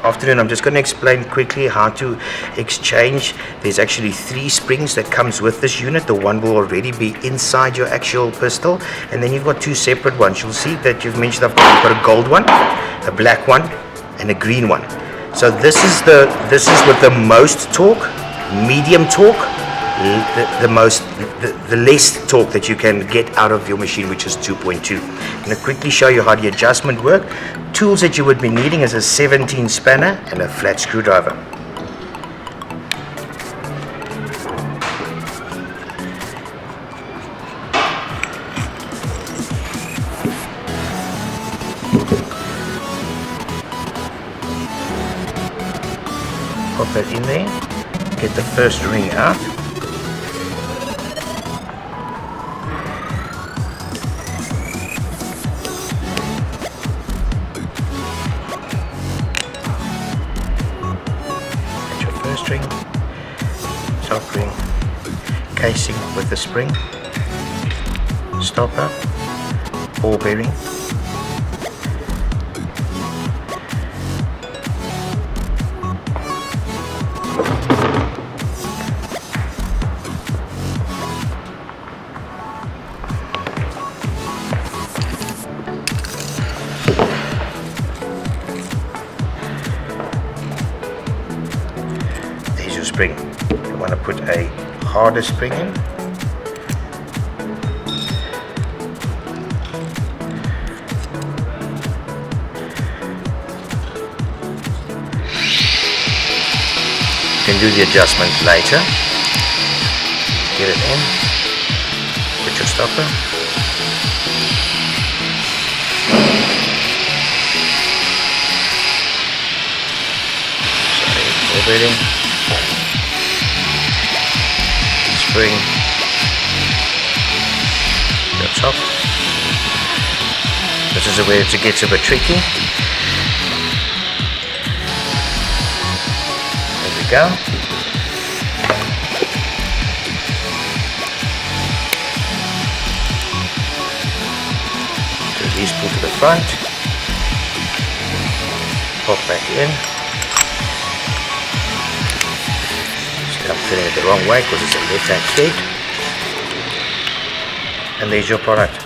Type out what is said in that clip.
afternoon. I'm just going to explain quickly how to exchange. There's actually 3 springs that comes with this unit. The one will already be inside your actual pistol, and then you've got 2 separate ones. You'll see that you've mentioned you've got a gold one, a black one, and a green one. So this is with the most torque, medium torque, the less torque that you can get out of your machine, which is 2.2. I'm going to quickly show you how the adjustment work. Tools that you would be needing is a 17 spanner and a flat screwdriver. Pop that in there, get the first ring out. String, top ring, casing with the spring, stopper, ball bearing, spring. You want to put a harder spring in. You can do the adjustment later. Get it in. Put your stopper. Sorry, ball bearing. Spring, your top. This is where it gets a bit tricky. There we go. So these pull to the front, pop back in. I'm filling it the wrong way because it's a left-hand thread, and there's your product.